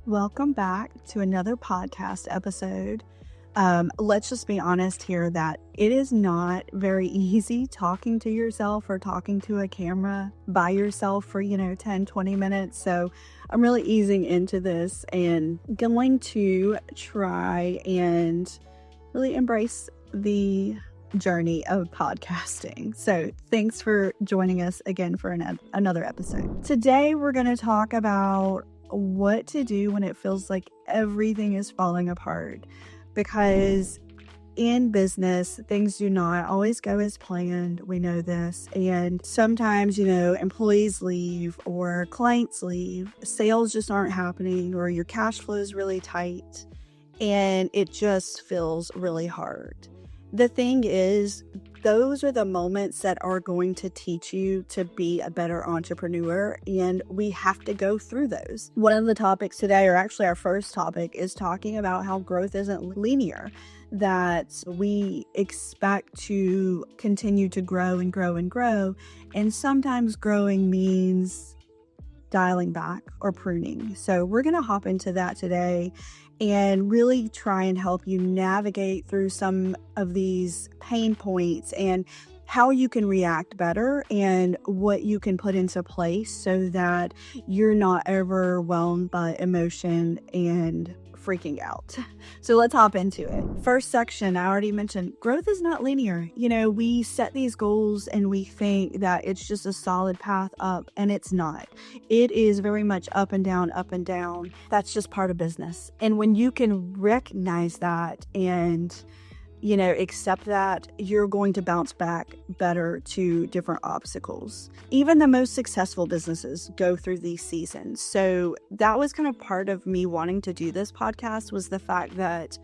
Welcome back to another podcast episode. Let's just be honest here that it is not very easy talking to yourself or talking to a camera by yourself for, 10, 20 minutes. So I'm really easing into this and going to try and really embrace the journey of podcasting. So thanks for joining us again for another episode. Today, we're going to talk about what to do when it feels like everything is falling apart, because in business, things do not always go as planned. We know this. And sometimes, employees leave or clients leave, sales just aren't happening, or your cash flow is really tight and it just feels really hard. The thing is, those are the moments that are going to teach you to be a better entrepreneur, and we have to go through those. One of the topics today, or actually our first topic, is talking about how growth isn't linear, that we expect to continue to grow and grow and grow, and sometimes growing means dialing back or pruning. So we're going to hop into that today and really try and help you navigate through some of these pain points and how you can react better and what you can put into place so that you're not overwhelmed by emotion and freaking out. So let's hop into it. First section, I already mentioned, growth is not linear. We set these goals and we think that it's just a solid path up, and it's not. It is very much up and down, up and down. That's just part of business. And when you can recognize that and accept that, you're going to bounce back better to different obstacles. Even the most successful businesses go through these seasons. So that was kind of part of me wanting to do this podcast, was the fact that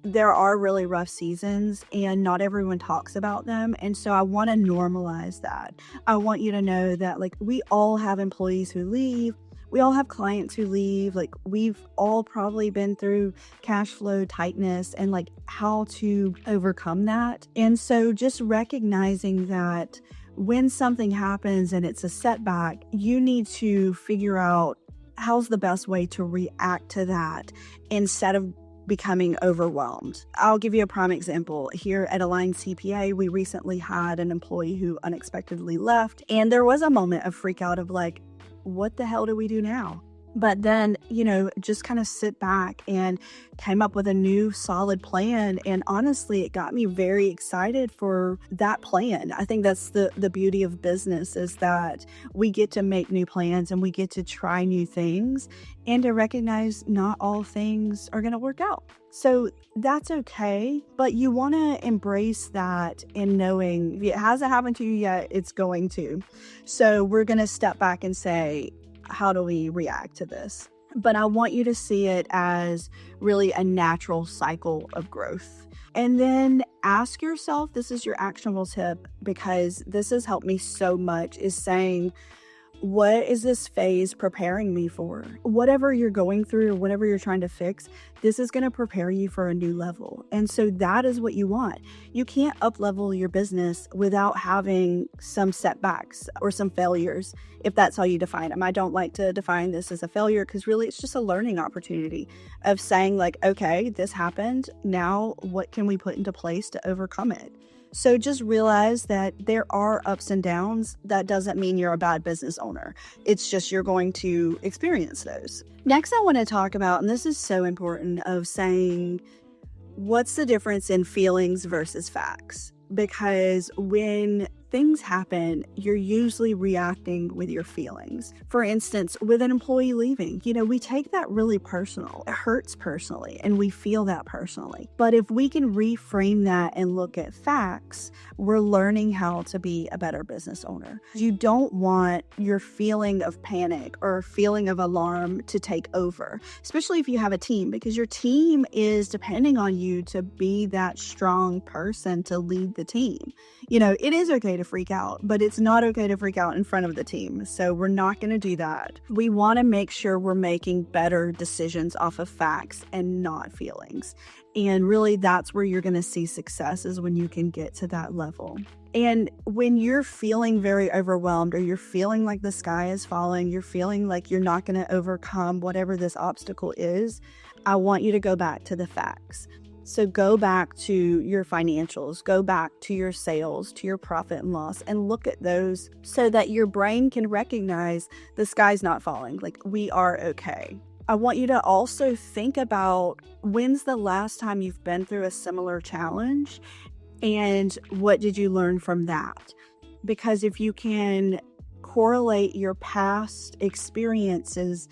there are really rough seasons and not everyone talks about them. And so I want to normalize that. I want you to know that we all have employees who leave. We all have clients who leave. We've all probably been through cash flow tightness and how to overcome that. And so just recognizing that when something happens and it's a setback, you need to figure out how's the best way to react to that instead of becoming overwhelmed. I'll give you a prime example. Here at Align CPA, we recently had an employee who unexpectedly left, and there was a moment of freak out of what the hell do we do now? But then, just kind of sit back and came up with a new solid plan. And honestly, it got me very excited for that plan. I think that's the beauty of business, is that we get to make new plans and we get to try new things and to recognize not all things are going to work out. So that's okay, but you want to embrace that in knowing if it hasn't happened to you yet, it's going to. So we're going to step back and say, how do we react to this? But I want you to see it as really a natural cycle of growth. And then ask yourself, this is your actionable tip, because this has helped me so much, is saying, what is this phase preparing me for? Whatever you're going through or whatever you're trying to fix, this is going to prepare you for a new level. And so that is what you want. You can't up-level your business without having some setbacks or some failures, if that's how you define them. I don't like to define this as a failure, because really it's just a learning opportunity of saying okay, this happened. Now what can we put into place to overcome it? So just realize that there are ups and downs. That doesn't mean you're a bad business owner. It's just you're going to experience those. Next, I want to talk about, and this is so important, of saying, what's the difference in feelings versus facts? Because when things happen, you're usually reacting with your feelings. For instance, with an employee leaving, we take that really personal. It hurts personally, and we feel that personally. But if we can reframe that and look at facts, we're learning how to be a better business owner. You don't want your feeling of panic or feeling of alarm to take over, especially if you have a team, because your team is depending on you to be that strong person to lead the team. It is okay to freak out, but it's not okay to freak out in front of the team. So we're not going to do that. We want to make sure we're making better decisions off of facts and not feelings. And really, that's where you're going to see success, is when you can get to that level. And when you're feeling very overwhelmed, or you're feeling like the sky is falling, you're feeling like you're not going to overcome whatever this obstacle is, I want you to go back to the facts. So go back to your financials, go back to your sales, to your profit and loss, and look at those so that your brain can recognize the sky's not falling, like we are okay. I want you to also think about, when's the last time you've been through a similar challenge, and what did you learn from that? Because if you can correlate your past experiences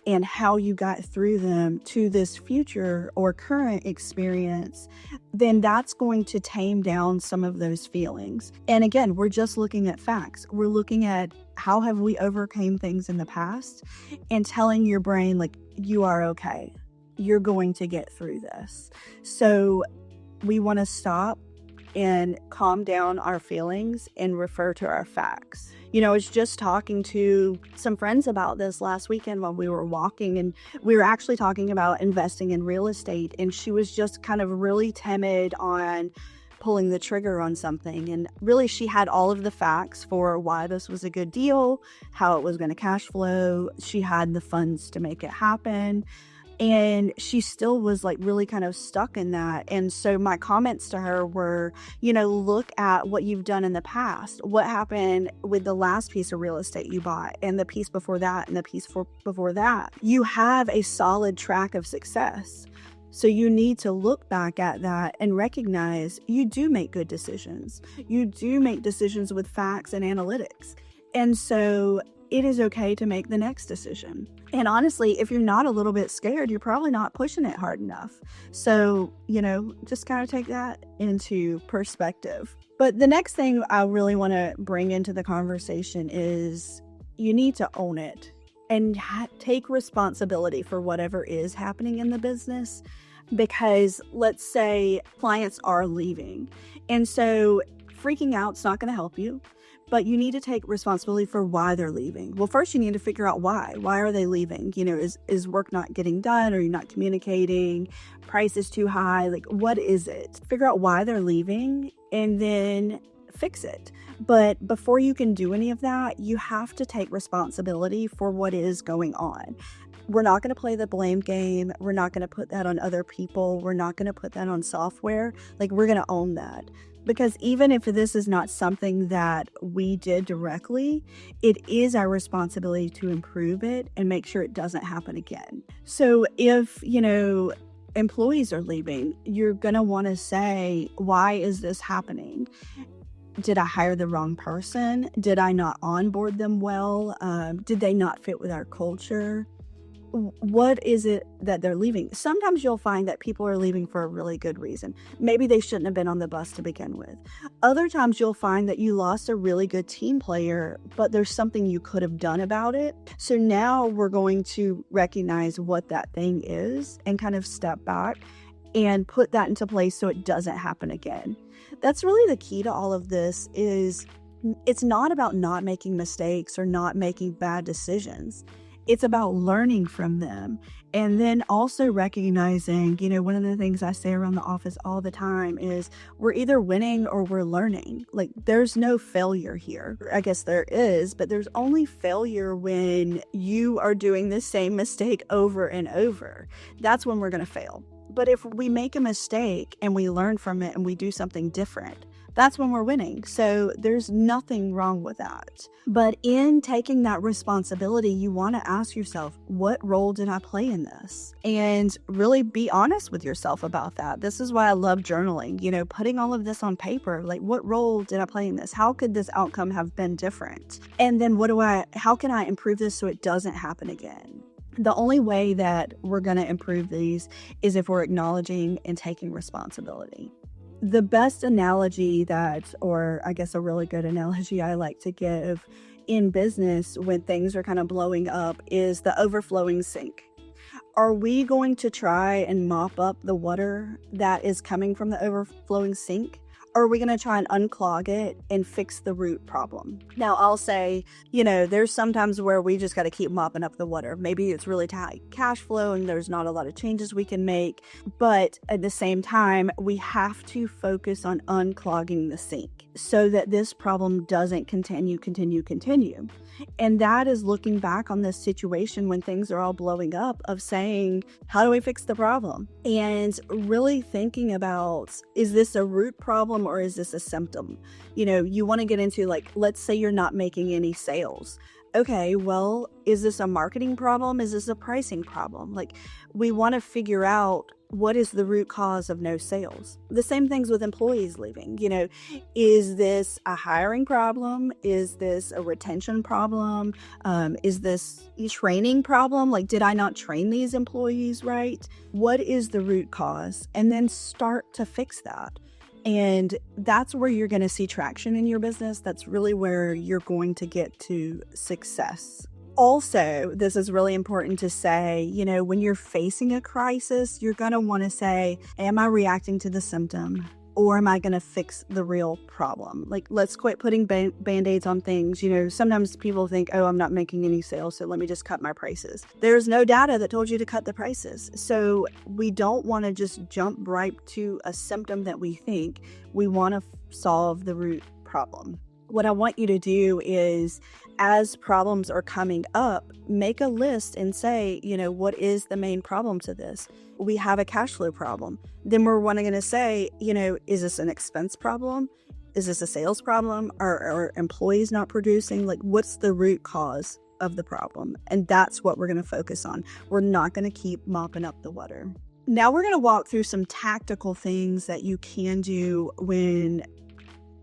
and how you got through them to this future or current experience, then that's going to tame down some of those feelings. And again, we're just looking at facts. We're looking at how have we overcame things in the past, and telling your brain, like, you are okay. You're going to get through this. So we want to stop and calm down our feelings and refer to our facts. I was just talking to some friends about this last weekend while we were walking, and we were actually talking about investing in real estate, and she was just kind of really timid on pulling the trigger on something. And really, she had all of the facts for why this was a good deal, how it was going to cash flow. She had the funds to make it happen. And she still was like really kind of stuck in that. And so my comments to her were, look at what you've done in the past. What happened with the last piece of real estate you bought, and the piece before that, and the piece before that. You have a solid track of success. So you need to look back at that and recognize you do make good decisions. You do make decisions with facts and analytics. And so it is okay to make the next decision. And honestly, if you're not a little bit scared, you're probably not pushing it hard enough. So, just kind of take that into perspective. But the next thing I really want to bring into the conversation is you need to own it and take responsibility for whatever is happening in the business. Because let's say clients are leaving. And so freaking out is not going to help you. But you need to take responsibility for why they're leaving. Well, first you need to figure out why. Why are they leaving? Is work not getting done? Or you're not communicating? Price is too high? Like, what is it? Figure out why they're leaving and then fix it. But before you can do any of that, you have to take responsibility for what is going on. We're not going to play the blame game. We're not going to put that on other people. We're not going to put that on software. Like, we're going to own that. Because even if this is not something that we did directly, it is our responsibility to improve it and make sure it doesn't happen again. So if, employees are leaving, you're going to want to say, why is this happening? Did I hire the wrong person? Did I not onboard them well? Did they not fit with our culture? What is it that they're leaving? Sometimes you'll find that people are leaving for a really good reason. Maybe they shouldn't have been on the bus to begin with. Other times you'll find that you lost a really good team player, but there's something you could have done about it. So now we're going to recognize what that thing is and kind of step back and put that into place so it doesn't happen again. That's really the key to all of this. Is it's not about not making mistakes or not making bad decisions. It's about learning from them. And then also recognizing, one of the things I say around the office all the time is we're either winning or we're learning. Like, there's no failure here. I guess there is, but there's only failure when you are doing the same mistake over and over. That's when we're going to fail. But if we make a mistake and we learn from it and we do something different, that's when we're winning. So there's nothing wrong with that. But in taking that responsibility, you want to ask yourself, what role did I play in this? And really be honest with yourself about that. This is why I love journaling, putting all of this on paper. Like, what role did I play in this? How could this outcome have been different? And then how can I improve this so it doesn't happen again? The only way that we're going to improve these is if we're acknowledging and taking responsibility. The best analogy or I guess a really good analogy I like to give in business when things are kind of blowing up is the overflowing sink. Are we going to try and mop up the water that is coming from the overflowing sink? Or are we going to try and unclog it and fix the root problem? Now, I'll say, there's sometimes where we just got to keep mopping up the water. Maybe it's really tight cash flow and there's not a lot of changes we can make. But at the same time, we have to focus on unclogging the sink so that this problem doesn't continue. And that is looking back on this situation when things are all blowing up of saying, how do we fix the problem? And really thinking about, is this a root problem or is this a symptom? You want to get into let's say you're not making any sales. Okay, well, is this a marketing problem? Is this a pricing problem? We want to figure out what is the root cause of no sales. The same things with employees leaving. Is this a hiring problem? Is this a retention problem? Is this a training problem? Did I not train these employees right? What is the root cause? And then start to fix that. And that's where you're going to see traction in your business. That's really where you're going to get to success. Also, this is really important to say, when you're facing a crisis, you're going to want to say, am I reacting to the symptom? Or am I going to fix the real problem? Let's quit putting band-aids on things. Sometimes people think, oh, I'm not making any sales, so let me just cut my prices. There's no data that told you to cut the prices. So we don't want to just jump right to a symptom that we think. We want to solve the root problem. What I want you to do is, as problems are coming up, make a list and say, what is the main problem to this? We have a cash flow problem. Then we're going to say, is this an expense problem? Is this a sales problem? Are employees not producing? What's the root cause of the problem? And that's what we're going to focus on. We're not going to keep mopping up the water. Now we're going to walk through some tactical things that you can do when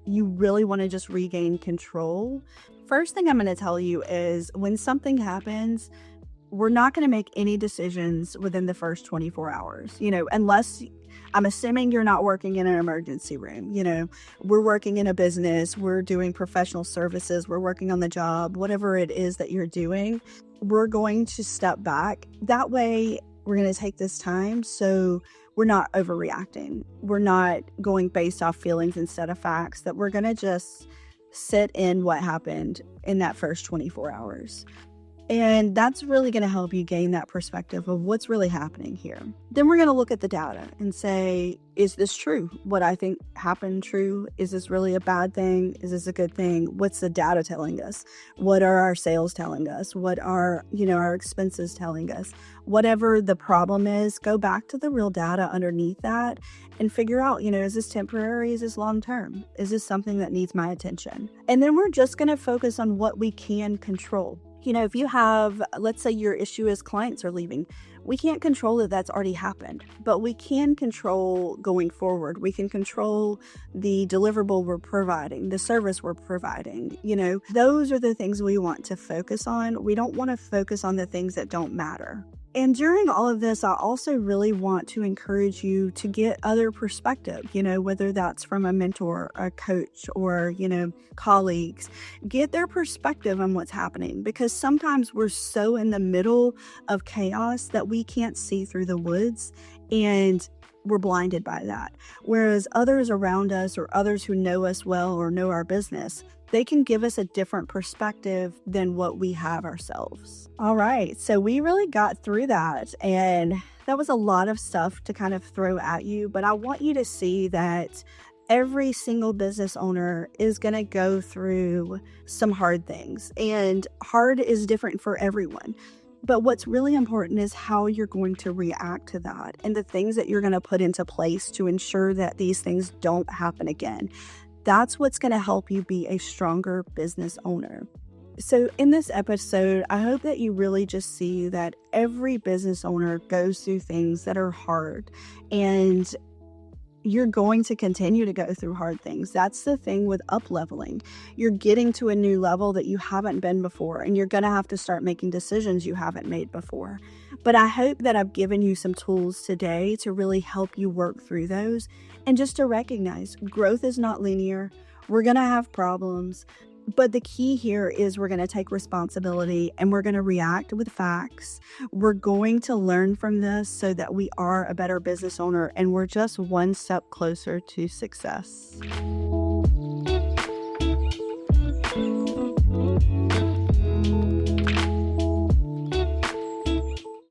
you really want to just regain control. First thing I'm going to tell you is when something happens, we're not going to make any decisions within the first 24 hours, unless I'm assuming you're not working in an emergency room. We're working in a business, we're doing professional services, we're working on the job, whatever it is that you're doing, we're going to step back. That way, we're going to take this time so we're not overreacting. We're not going based off feelings instead of facts, that we're going to just sit in what happened in that first 24 hours. And that's really going to help you gain that perspective of what's really happening here. Then we're going to look at the data and say, is this true? What I think happened true? Is this really a bad thing? Is this a good thing? What's the data telling us? What are our sales telling us? What are, our expenses telling us? Whatever the problem is, go back to the real data underneath that and figure out, is this temporary? Is this long-term? Is this something that needs my attention? And then we're just going to focus on what we can control. If you have, let's say your issue is clients are leaving, we can't control that that's already happened, but we can control going forward. We can control the deliverable we're providing, the service we're providing. Those are the things we want to focus on. We don't want to focus on the things that don't matter. And during all of this, I also really want to encourage you to get other perspective, whether that's from a mentor, a coach, or, colleagues. Get their perspective on what's happening, because sometimes we're so in the middle of chaos that we can't see through the woods and we're blinded by that. Whereas others around us or others who know us well or know our business, they can give us a different perspective than what we have ourselves. All right, so we really got through that, and that was a lot of stuff to kind of throw at you, but I want you to see that every single business owner is going to go through some hard things, and hard is different for everyone. But what's really important is how you're going to react to that and the things that you're going to put into place to ensure that these things don't happen again. That's what's going to help you be a stronger business owner. So in this episode, I hope that you really just see that every business owner goes through things that are hard, and you're going to continue to go through hard things. That's the thing with upleveling. You're getting to a new level that you haven't been before, and you're going to have to start making decisions you haven't made before. But I hope that I've given you some tools today to really help you work through those, and just to recognize growth is not linear. We're going to have problems, But the key here is we're going to take responsibility and we're going to react with facts. We're going to learn from this so that we are a better business owner and we're just one step closer to success.